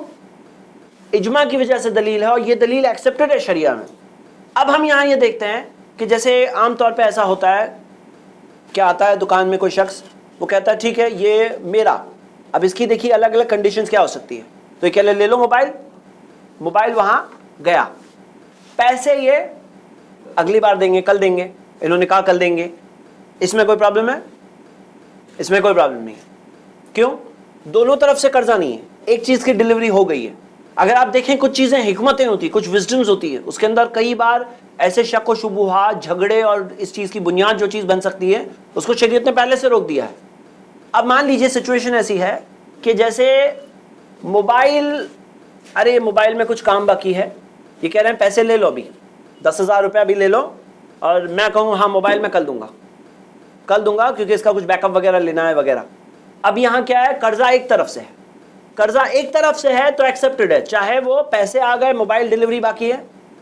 [SPEAKER 1] اجماع کی وجہ سے دلیل ہے, اور یہ دلیل ایکسیپٹڈ ہے شریعہ میں. اب ہم یہاں یہ دیکھتے ہیں کہ جیسے عام طور پہ ایسا ہوتا ہے کہ آتا ہے دکان میں کوئی شخص, وہ کہتا ہے ٹھیک ہے یہ میرا. اب اس کی دیکھیے الگ الگ کنڈیشنز کیا ہو سکتی ہے. تو یہ کہہ لے لو موبائل, موبائل وہاں گیا, پیسے یہ اگلی بار دیں گے, کل دیں گے, انہوں نے کہا کل دیں گے. اس میں کوئی پرابلم ہے؟ اس میں کوئی پرابلم نہیں ہے. کیوں؟ دونوں طرف سے قرضہ نہیں ہے, ایک چیز کی ڈلیوری ہو گئی ہے. اگر آپ دیکھیں کچھ چیزیں حکمتیں ہوتی ہیں, کچھ وزڈمز ہوتی ہے, اس کے اندر کئی بار ایسے شک و شبہات, جھگڑے اور اس چیز کی بنیاد جو چیز بن سکتی ہے اس کو شریعت نے پہلے سے روک دیا ہے. اب مان لیجئے سچویشن ایسی ہے کہ جیسے موبائل, ارے موبائل میں کچھ کام باقی ہے, یہ کہہ رہے ہیں پیسے لے لو ابھی, 10,000 روپیہ بھی لے لو, اور میں کہوں ہاں موبائل میں کل دوں گا, کل دوں گا کیونکہ اس کا کچھ بیک اپ وغیرہ لینا ہے وغیرہ. اب یہاں کیا ہے, قرضہ ایک طرف سے ہے, قرضہ ایک طرف سے ہے تو ایکسیپٹڈ ہے, چاہے وہ پیسے آ گئے موبائل ڈلیوری باقی ہے,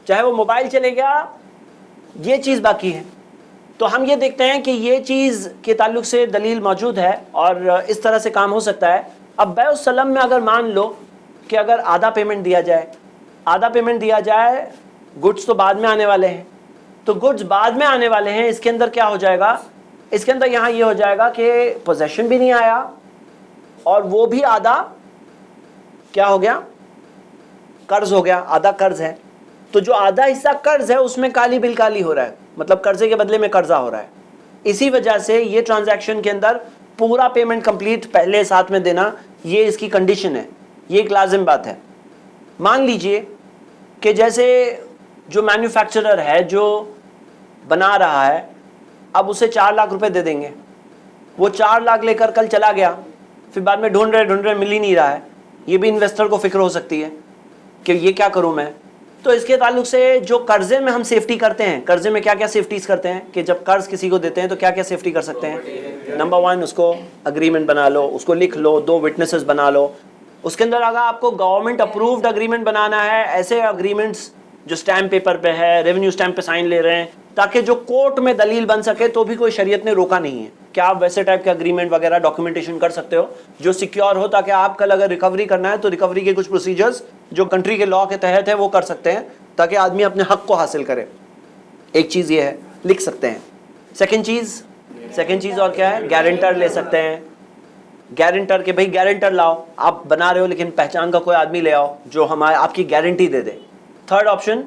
[SPEAKER 1] چاہے وہ موبائل چلے گیا یہ چیز باقی ہے. تو ہم یہ دیکھتے ہیں کہ یہ چیز کے تعلق سے دلیل موجود ہے اور اس طرح سے کام ہو سکتا ہے. اب بیع السلم میں اگر مان لو کہ اگر آدھا پیمنٹ دیا جائے, آدھا پیمنٹ دیا جائے, گڈس تو بعد میں آنے والے ہیں, تو گڈس بعد میں آنے والے ہیں, اس کے اندر کیا ہو جائے گا, اس کے اندر یہاں یہ ہو جائے گا کہ پوزیشن بھی نہیں آیا اور وہ بھی آدھا کیا ہو گیا, قرض ہو گیا, آدھا قرض ہے. تو جو آدھا حصہ قرض ہے اس میں کالی بالکالی ہو رہا ہے, مطلب قرضے کے بدلے میں قرضہ ہو رہا ہے. اسی وجہ سے یہ ٹرانزیکشن کے اندر پورا پیمنٹ کمپلیٹ پہلے ساتھ میں دینا, یہ اس کی کنڈیشن ہے, یہ ایک لازم بات ہے. مان لیجئے کہ جیسے جو مینوفیکچرر ہے جو بنا رہا ہے, اب اسے 4 لاکھ روپے دے دیں گے, وہ 4 لاکھ لے کر کل چلا گیا, پھر بعد میں ڈھونڈ رہے مل ہی نہیں رہا ہے. یہ بھی انویسٹر کو فکر ہو سکتی ہے کہ یہ کیا کروں میں. تو اس کے تعلق سے جو قرضے میں ہم سیفٹی کرتے ہیں, قرضے میں کیا کیا سیفٹیز کرتے ہیں کہ جب قرض کسی کو دیتے ہیں تو کیا کیا سیفٹی کر سکتے ہیں. نمبر 1, اس کو اگریمنٹ بنا لو, اس کو لکھ لو, 2 وٹنسز بنا لو. اس کے اندر اگر آپ کو گورنمنٹ اپرووڈ اگریمنٹ بنانا ہے, ایسے اگریمنٹس جو سٹیمپ پیپر پہ ہے, ریونیو سٹیمپ پہ سائن لے رہے ہیں, تاکہ جو کورٹ میں دلیل بن سکے, تو بھی کوئی شریعت نے روکا نہیں ہے کہ آپ ویسے ٹائپ کے اگریمنٹ وغیرہ ڈاکیومنٹیشن کر سکتے ہو جو سیکیور ہو, تاکہ آپ کل اگر ریکوری کرنا ہے تو ریکوری کے کچھ پروسیجرز جو کنٹری کے لاء کے تحت ہے وہ کر سکتے ہیں, تاکہ آدمی اپنے حق کو حاصل کرے. ایک چیز یہ ہے, لکھ سکتے ہیں. سیکنڈ چیز اور کیا ہے, گارنٹر لے سکتے ہیں. گارنٹر کہ بھائی گارنٹر لاؤ, آپ بنا رہے ہو لیکن پہچان کا کوئی آدمی لے آؤ جو ہمارے آپ کی گارنٹی دے دے. تھرڈ آپشن,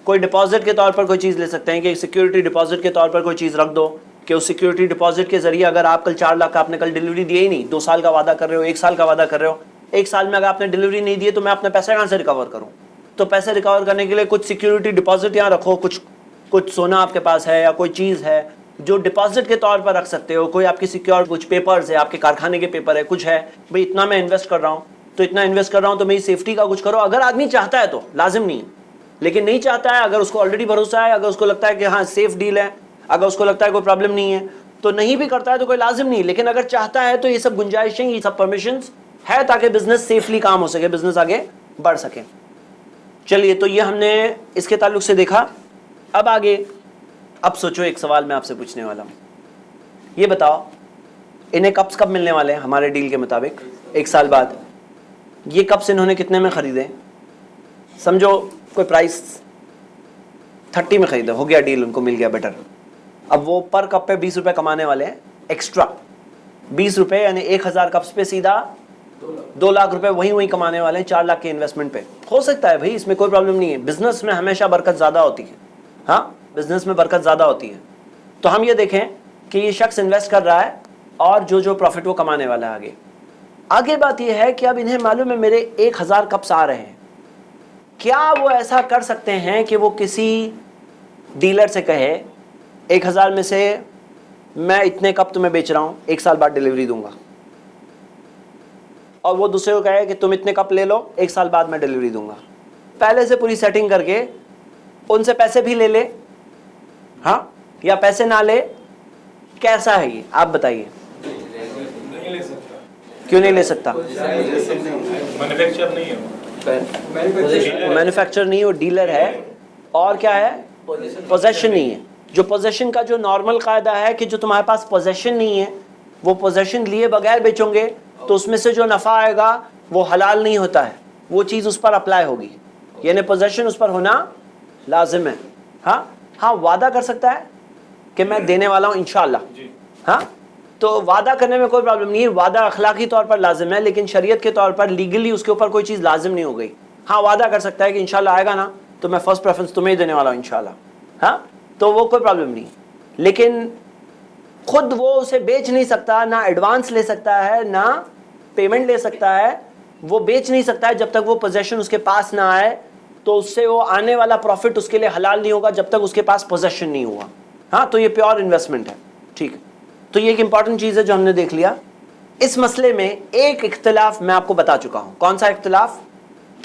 [SPEAKER 1] کوئی ڈپازٹ کے طور پر کوئی چیز لے سکتے ہیں کہ سیکیورٹی ڈپازٹ کے طور پر کوئی چیز رکھ دو کہ اس سیکیورٹی ڈپازٹ کے ذریعے اگر آپ کل 4 لاکھ کا آپ نے کل ڈلیوری دی ہی نہیں, 2 سال کا وعدہ کر رہے ہو, 1 سال کا وعدہ کر رہے ہو, 1 سال میں اگر آپ نے ڈلیوری نہیں دی تو میں اپنے پیسے کہاں سے ریکور کروں؟ تو پیسے ریکور کرنے کے لیے کچھ سیکیورٹی ڈپازٹ یہاں رکھو, کچھ سونا آپ کے پاس ہے یا کوئی چیز ہے جو ڈپازٹ کے طور پر رکھ سکتے ہو, کوئی آپ کی سیکیور کچھ پیپرز ہے, آپ کے کارخانے کے پیپر ہے, کچھ ہے, بھئی اتنا میں انویسٹ کر رہا ہوں تو اتنا انویسٹ کر رہا ہوں تو میری سیفٹی کا کچھ کرو. اگر آدمی چاہتا ہے تو, لازم نہیں ہے, لیکن نہیں چاہتا ہے, اگر اس کو آلریڈی بھروسہ ہے, اگر اس کو لگتا ہے کہ ہاں سیف ڈیل ہے, اگر اس کو لگتا ہے کوئی پرابلم نہیں ہے تو نہیں بھی کرتا ہے تو کوئی لازم نہیں. لیکن اگر چاہتا ہے تو یہ سب گنجائشیں, یہ سب پرمیشنز ہے تاکہ بزنس سیفلی کام ہو سکے, بزنس آگے بڑھ سکے. چلیے تو یہ ہم نے اس کے تعلق سے دیکھا. اب آگے, اب سوچو ایک سوال میں آپ سے پوچھنے والا ہوں, یہ بتاؤ انہیں کپس کب ملنے والے ہیں ہمارے ڈیل کے مطابق؟ 1 سال بعد. یہ کپس انہوں نے کتنے میں خریدے؟ سمجھو کوئی پرائس 30 میں خریدا, ہو گیا ڈیل, ان کو مل گیا بیٹر. اب وہ پر کپ پہ 20 روپے کمانے والے ہیں ایکسٹرا, 20 روپے یعنی 1000 کپس پہ سیدھا 2 لاکھ روپے وہی کمانے والے ہیں 4 لاکھ کے انویسٹمنٹ پہ. ہو سکتا ہے بھائی, اس میں کوئی پرابلم نہیں ہے, بزنس میں ہمیشہ برکت زیادہ ہوتی ہے. ہاں, بزنس میں برکت زیادہ ہوتی ہے. تو ہم یہ دیکھیں کہ یہ شخص انویسٹ کر رہا ہے اور جو پروفٹ وہ کمانے والا ہے. آگے بات یہ ہے کہ اب انہیں معلوم ہے میرے 1000 کپس آ رہے ہیں, کیا وہ ایسا کر سکتے ہیں کہ وہ کسی ڈیلر سے کہے 1000 میں سے میں اتنے کپ تمہیں بیچ رہا ہوں, 1 سال بعد ڈیلیوری دوں گا, اور وہ دوسرے کو کہے کہ تم اتنے کپ لے لو, 1 سال بعد میں ڈیلیوری دوں گا. پہلے سے پوری سیٹنگ کر کے ان سے پیسے بھی لے لے, ہاں, یا پیسے نہ لے, کیسا ہے یہ آپ بتائیے؟ کیوں نہیں لے سکتا؟ مینوفیکچر نہیں, وہ ڈیلر ہے. اور کیا ہے؟ پوزیشن نہیں ہے. جو پوزیشن کا جو نارمل قاعدہ ہے کہ جو تمہارے پاس پوزیشن نہیں ہے, وہ پوزیشن لیے بغیر بیچو گے تو اس میں سے جو نفع آئے گا وہ حلال نہیں ہوتا ہے, وہ چیز اس پر اپلائی ہوگی, یعنی پوزیشن اس پر ہونا لازم ہے. ہاں وعدہ کر سکتا ہے کہ میں دینے والا ہوں انشاءاللہ, ہاں, تو وعدہ کرنے میں کوئی پرابلم نہیں ہے, وعدہ اخلاقی طور پر لازم ہے, لیکن شریعت کے طور پر لیگلی اس کے اوپر کوئی چیز لازم نہیں ہو گئی. ہاں وعدہ کر سکتا ہے کہ انشاءاللہ آئے گا نا تو میں فرسٹ پریفرنس تمہیں ہی دینے والا ہوں انشاءاللہ, ہاں, تو وہ کوئی پرابلم نہیں. لیکن خود وہ اسے بیچ نہیں سکتا, نہ ایڈوانس لے سکتا ہے, نہ پیمنٹ لے سکتا ہے, وہ بیچ نہیں سکتا ہے جب تک وہ پوزیشن اس کے پاس نہ آئے, تو اس سے وہ آنے والا پروفٹ اس کے لیے حلال نہیں ہوگا جب تک اس کے پاس پوزیشن نہیں ہوا. ہاں, تو یہ پیور انویسٹمنٹ ہے. ٹھیک ہے, تو یہ ایک امپورٹنٹ چیز ہے جو ہم نے دیکھ لیا. اس مسئلے میں ایک اختلاف میں آپ کو بتا چکا ہوں. کون سا اختلاف؟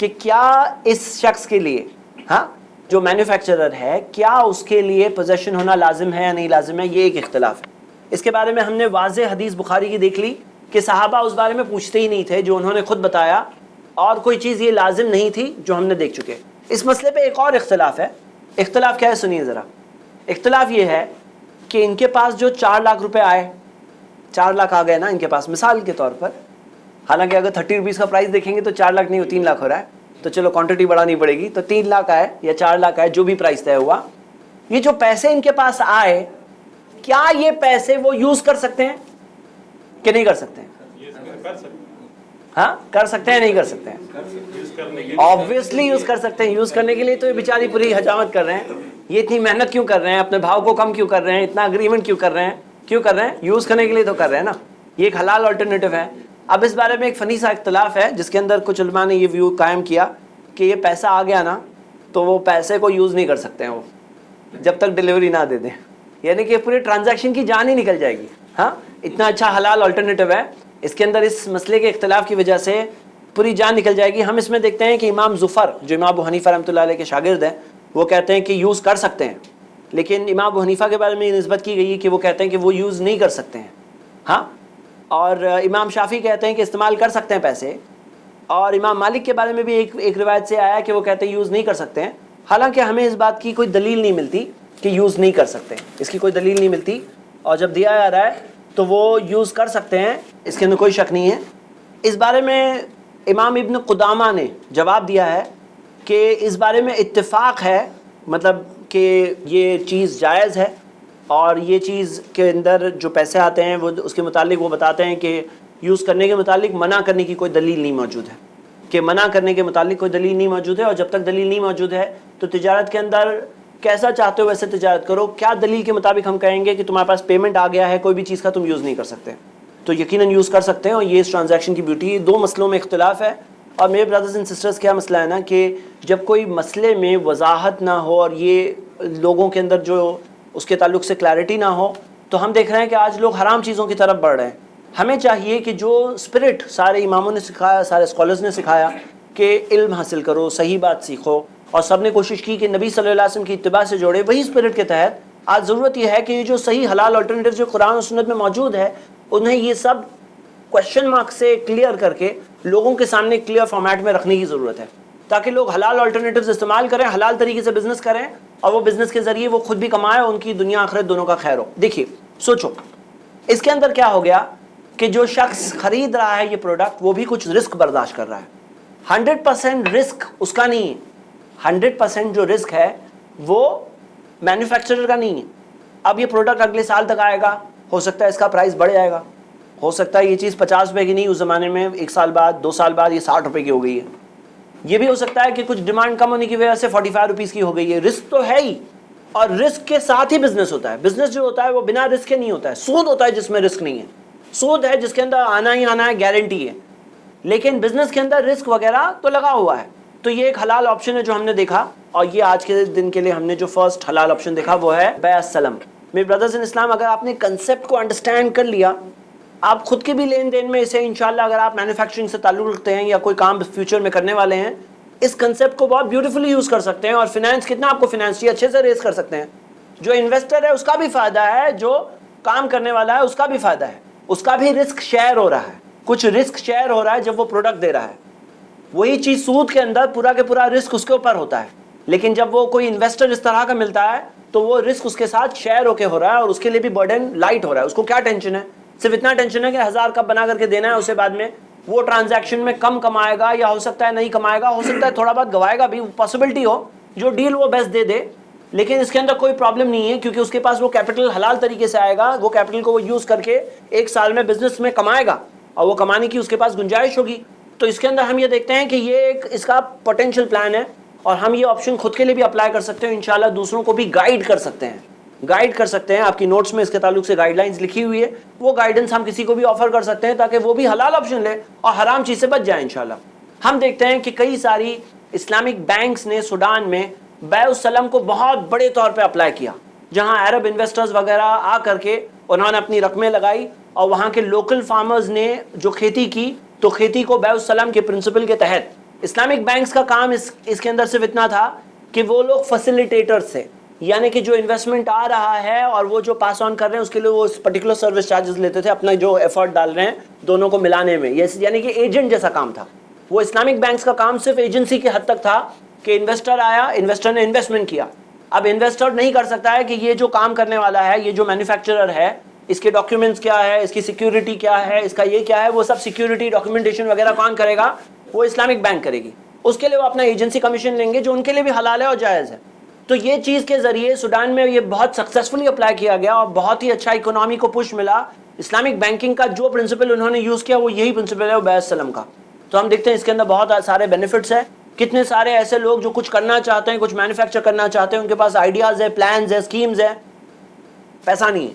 [SPEAKER 1] کہ کیا اس شخص کے لیے, ہاں, جو مینوفیکچرر ہے, کیا اس کے لیے پوزیشن ہونا لازم ہے یا نہیں لازم ہے, یہ ایک اختلاف ہے. اس کے بارے میں ہم نے واضح حدیث بخاری کی دیکھ لی کہ صحابہ اس بارے میں پوچھتے ہی نہیں تھے, جو انہوں نے خود بتایا, اور کوئی چیز یہ لازم نہیں تھی جو ہم نے دیکھ چکے. اس مسئلے پہ ایک اور اختلاف ہے. اختلاف کیا ہے سنیے ذرا. اختلاف یہ ہے کہ ان کے پاس جو 4 لاکھ روپے آئے, 4 لاکھ آ گئے نا ان کے پاس مثال کے طور پر, حالانکہ اگر 30 روپیز کا پرائز دیکھیں گے تو 4 لاکھ نہیں, 3 لاکھ ہو رہا ہے, تو چلو کوانٹٹی بڑھانی پڑے گی, تو 3 لاکھ آئے یا 4 لاکھ آئے, جو بھی پرائز طے ہوا, یہ جو پیسے ان کے پاس آئے, کیا یہ پیسے وہ یوز کر سکتے ہیں کہ نہیں کر سکتے ہیں؟ ہاں, کر سکتے ہیں نہیں کر سکتے ہیں؟ آبویسلی یوز کر سکتے ہیں. یوز کرنے کے لیے تو یہ بیچاری پوری حجامت کر رہے ہیں, یہ اتنی محنت کیوں کر رہے ہیں, اپنے بھاؤ کو کم کیوں کر رہے ہیں, اتنا اگریمنٹ کیوں کر رہے ہیں, کیوں کر رہے ہیں؟ یوز کرنے کے لیے تو کر رہے ہیں نا. یہ ایک حلال آلٹرنیٹو ہے. اب اس بارے میں ایک فنی سا اختلاف ہے جس کے اندر کچھ علماء نے یہ ویو قائم کیا کہ یہ پیسہ آ گیا نا تو وہ پیسے کو یوز نہیں کر سکتے ہیں وہ جب تک ڈیلیوری نہ دے دیں, یعنی کہ پورے ٹرانزیکشن کی جان ہی نکل جائے گی. ہاں, اتنا اچھا حلال آلٹرنیٹو ہے, اس کے اندر اس مسئلے کے اختلاف کی وجہ سے پوری جان نکل جائے گی. ہم اس میں دیکھتے ہیں کہ امام ظفر جو امام ابو حنیفہ رحمۃ اللہ علیہ کے شاگرد ہیں, وہ کہتے ہیں کہ یوز کر سکتے ہیں, لیکن امام ابو حنیفہ کے بارے میں یہ نسبت کی گئی ہے کہ وہ کہتے ہیں کہ وہ یوز نہیں کر سکتے ہیں. ہاں, اور امام شافعی کہتے ہیں کہ استعمال کر سکتے ہیں پیسے, اور امام مالک کے بارے میں بھی ایک روایت سے آیا کہ وہ کہتے ہیں یوز نہیں کر سکتے ہیں. حالانکہ ہمیں اس بات کی کوئی دلیل نہیں ملتی کہ یوز نہیں کر سکتے, اس کی کوئی دلیل نہیں ملتی, اور جب دیا جا رہا ہے تو وہ یوز کر سکتے ہیں, اس کے اندر کوئی شک نہیں ہے. اس بارے میں امام ابن قدامہ نے جواب دیا ہے کہ اس بارے میں اتفاق ہے, مطلب کہ یہ چیز جائز ہے, اور یہ چیز کے اندر جو پیسے آتے ہیں وہ اس کے متعلق وہ بتاتے ہیں کہ یوز کرنے کے متعلق منع کرنے کی کوئی دلیل نہیں موجود ہے, کہ منع کرنے کے متعلق کوئی دلیل نہیں موجود ہے. اور جب تک دلیل نہیں موجود ہے تو تجارت کے اندر کیسا چاہتے ہو ویسے تجارت کرو. کیا دلیل کے مطابق ہم کہیں گے کہ تمہارے پاس پیمنٹ آ گیا ہے, کوئی بھی چیز کا تم یوز نہیں کر سکتے؟ تو یقیناً یوز کر سکتے ہیں, اور یہ اس ٹرانزیکشن کی بیوٹی ہے. دو مسئلوں میں اختلاف ہے. اور میرے برادرز اینڈ سسٹرز کیا مسئلہ ہے نا کہ جب کوئی مسئلے میں وضاحت نہ ہو اور یہ لوگوں کے اندر جو اس کے تعلق سے کلیئرٹی نہ ہو, تو ہم دیکھ رہے ہیں کہ آج لوگ حرام چیزوں کی طرف بڑھ رہے ہیں. ہمیں چاہیے کہ جو اسپرٹ سارے اماموں نے سکھایا, سارے اسکالرز نے سکھایا کہ علم حاصل کرو, صحیح بات سیکھو, اور سب نے کوشش کی کہ نبی صلی اللہ علیہ وسلم کی اتباع سے جوڑے, وہی اسپرٹ کے تحت آج ضرورت یہ ہے کہ یہ جو صحیح حلال آلٹرنیٹیو جو قرآن و سنت میں موجود ہے, انہیں یہ سب کوشچن مارک سے کلیئر کر کے لوگوں کے سامنے کلیئر فارمیٹ میں رکھنے کی ضرورت ہے, تاکہ لوگ حلال آلٹرنیٹیوز استعمال کریں, حلال طریقے سے بزنس کریں, اور وہ بزنس کے ذریعے وہ خود بھی کمائے, ان کی دنیا آخرت دونوں کا خیر ہو. دیکھیے سوچو اس کے اندر کیا ہو گیا کہ جو شخص خرید رہا ہے یہ پروڈکٹ, وہ بھی کچھ رسک برداشت کر رہا ہے. 100% رسک اس کا نہیں ہے, 100% جو رسک ہے وہ مینوفیکچرر کا نہیں ہے. اب یہ پروڈکٹ اگلے سال تک آئے گا, ہو سکتا ہے اس کا پرائس بڑھ جائے گا, ہو سکتا ہے یہ چیز 50 روپے کی نہیں, اس زمانے میں 1 سال بعد 2 سال بعد یہ 60 روپے کی ہو گئی ہے. یہ بھی ہو سکتا ہے کہ کچھ ڈیمانڈ کم ہونے کی وجہ سے 45 روپیز کی ہو گئی ہے. رسک تو ہے ہی, اور رسک کے ساتھ ہی بزنس ہوتا ہے. بزنس جو ہوتا ہے وہ بنا رسک کے نہیں ہوتا ہے. سود ہوتا ہے جس میں رسک نہیں ہے, سود ہے جس کے اندر آنا ہی آنا ہے, گارنٹی ہے. لیکن بزنس کے اندر رسک وغیرہ تو لگا ہوا ہے. تو یہ ایک حلال آپشن ہے جو ہم نے دیکھا, اور یہ آج کے دن کے لیے ہم نے جو فرسٹ حلال آپشن دیکھا وہ ہے بیع السلم. میرے بردرز ان اسلام, اگر آپ نے کنسیپٹ کو انڈرسٹینڈ کر لیا, آپ خود کے بھی لین دین میں اسے انشاءاللہ اگر آپ مینوفیکچرنگ سے تعلق رکھتے ہیں یا کوئی کام فیوچر میں کرنے والے ہیں, اس کنسیپٹ کو بہت بیوٹیفلی یوز کر سکتے ہیں, اور فائنانس کتنا آپ کو فائنانشلی اچھے سے ریز کر سکتے ہیں. جو انویسٹر ہے اس کا بھی فائدہ ہے, جو کام کرنے والا ہے اس کا بھی فائدہ ہے, اس کا بھی رسک شیئر ہو رہا ہے. کچھ رسک شیئر ہو رہا ہے جب وہ پروڈکٹ دے رہا ہے. وہی چیز سود کے اندر پورا کے پورا رسک اس کے اوپر ہوتا ہے, لیکن جب وہ کوئی انویسٹر اس طرح کا ملتا ہے تو وہ رسک اس کے ساتھ شیئر ہو کے ہو رہا ہے, اور اس کے لیے بھی برڈن لائٹ ہو رہا ہے. اس کو کیا ٹینشن ہے, صرف اتنا ٹینشن ہے کہ 1000 کپ بنا کر کے دینا ہے, اسے بعد میں وہ ٹرانزیکشن میں کم کمائے گا, یا ہو سکتا ہے نہیں کمائے گا, ہو سکتا ہے تھوڑا بہت گوائے گا بھی, پاسبلٹی ہو جو ڈیل وہ بیسٹ دے دے. لیکن اس کے اندر کوئی پرابلم نہیں ہے, کیونکہ اس کے پاس وہ کیپٹل حلال طریقے سے آئے گا, وہ کیپٹل کو وہ یوز کر کے 1 سال میں بزنس میں کمائے گا, اور وہ کمانے کی اس کے پاس گنجائش ہوگی. تو اس کے اندر ہم یہ دیکھتے ہیں کہ یہ ایک اس کا پوٹینشیل پلان ہے, اور ہم یہ آپشن خود کے لیے بھی اپلائی کر سکتے ہیں. انشاءاللہ دوسروں کو بھی گائیڈ کر سکتے ہیں, گائیڈ کر سکتے ہیں. آپ کی نوٹس میں اس کے تعلق سے گائیڈ لائنز لکھی ہوئی ہے, وہ گائیڈنس ہم کسی کو بھی آفر کر سکتے ہیں تاکہ وہ بھی حلال آپشن لے اور حرام چیز سے بچ جائے انشاءاللہ. ہم دیکھتے ہیں کہ کئی ساری اسلامک بینکس نے سوڈان میں بیع السلم کو بہت بڑے طور پہ اپلائی کیا, جہاں عرب انویسٹرز وغیرہ آ کر کے انہوں نے اپنی رقمیں لگائی, اور وہاں کے لوکل فارمرز نے جو کھیتی کی تو کھیتی کو بیع السلم کے پرنسپل کے تحت. اسلامک بینکس کا کام اس کے اندر صرف اتنا تھا کہ وہ لوگ فیسیلیٹیٹرز تھے, یعنی کہ جو انویسٹمنٹ آ رہا ہے اور وہ جو پاس آن کر رہے ہیں اس کے لیے وہ پرٹیکولر سروس چارجز لیتے تھے, اپنا جو ایفرٹ ڈال رہے ہیں دونوں کو ملانے میں, یعنی کہ ایجنٹ جیسا کام تھا. وہ اسلامک بینکس کا کام صرف ایجنسی کی حد تک تھا کہ انویسٹر آیا, انویسٹر نے انویسٹمنٹ کیا. اب انویسٹر نہیں کر سکتا ہے کہ یہ جو کام کرنے والا ہے, یہ جو مینوفیکچرر ہے, اس کے ڈاکیومنٹس کیا ہے, اس کی سیکیورٹی کیا ہے, اس کا یہ کیا ہے, وہ سب سیکیورٹی ڈاکیومنٹیشن وغیرہ کون کرے گا, وہ اسلامک بینک کرے گی. اس کے لیے وہ اپنا ایجنسی کمیشن لیں گے جو ان کے لیے بھی حلال ہے اور جائز ہے. تو یہ چیز کے ذریعے سوڈان میں یہ بہت سکسیسفلی اپلائی کیا گیا, اور بہت ہی اچھا اکنامی کو پش ملا. اسلامک بینکنگ کا جو پرنسپل انہوں نے یوز کیا وہ یہی پرنسپل ہے, وہ بیع السلم کا. تو ہم دیکھتے ہیں اس کے اندر بہت سارے بینیفٹس ہیں. کتنے سارے ایسے لوگ جو کچھ کرنا چاہتے ہیں, کچھ مینوفیکچر کرنا چاہتے ہیں, ان کے پاس آئیڈیاز ہے, پلانز ہے, اسکیمز ہے, پیسہ نہیں ہے.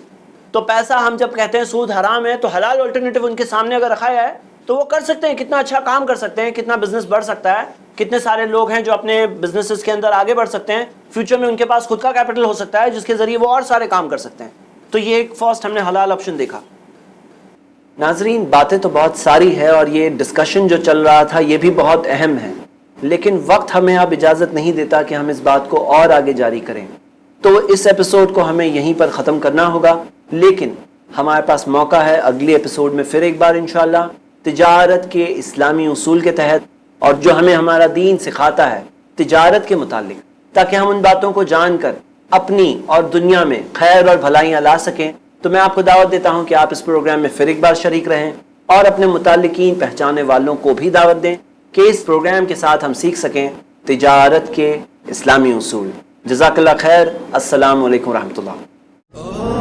[SPEAKER 1] تو پیسہ ہم جب کہتے ہیں سود حرام ہے, تو حلال آلٹرنیٹیو ان کے سامنے اگر رکھا ہے تو وہ کر سکتے ہیں, کتنا اچھا کام کر سکتے ہیں, کتنا بزنس بڑھ سکتا ہے. کتنے سارے لوگ ہیں جو اپنے بزنسز کے اندر آگے بڑھ سکتے ہیں, فیوچر میں ان کے پاس خود کا کیپٹل ہو سکتا ہے جس کے ذریعے وہ اور سارے کام کر سکتے ہیں. تو یہ ایک فرسٹ ہم نے حلال آپشن دیکھا. ناظرین, باتیں تو بہت ساری ہے اور یہ ڈسکشن جو چل رہا تھا یہ بھی بہت اہم ہے, لیکن وقت ہمیں اب اجازت نہیں دیتا کہ ہم اس بات کو اور آگے جاری کریں. تو اس ایپیسوڈ کو ہمیں یہیں پر ختم کرنا ہوگا, لیکن ہمارے پاس موقع ہے اگلی ایپیسوڈ میں پھر ایک بار انشاءاللہ تجارت کے اسلامی اصول کے تحت, اور جو ہمیں ہمارا دین سکھاتا ہے تجارت کے متعلق, تاکہ ہم ان باتوں کو جان کر اپنی اور دنیا میں خیر اور بھلائیاں لا سکیں. تو میں آپ کو دعوت دیتا ہوں کہ آپ اس پروگرام میں پھر ایک بار شریک رہیں, اور اپنے متعلقین پہچانے والوں کو بھی دعوت دیں کہ اس پروگرام کے ساتھ ہم سیکھ سکیں تجارت کے اسلامی اصول. جزاک اللہ خیر. السلام علیکم ورحمۃ اللہ.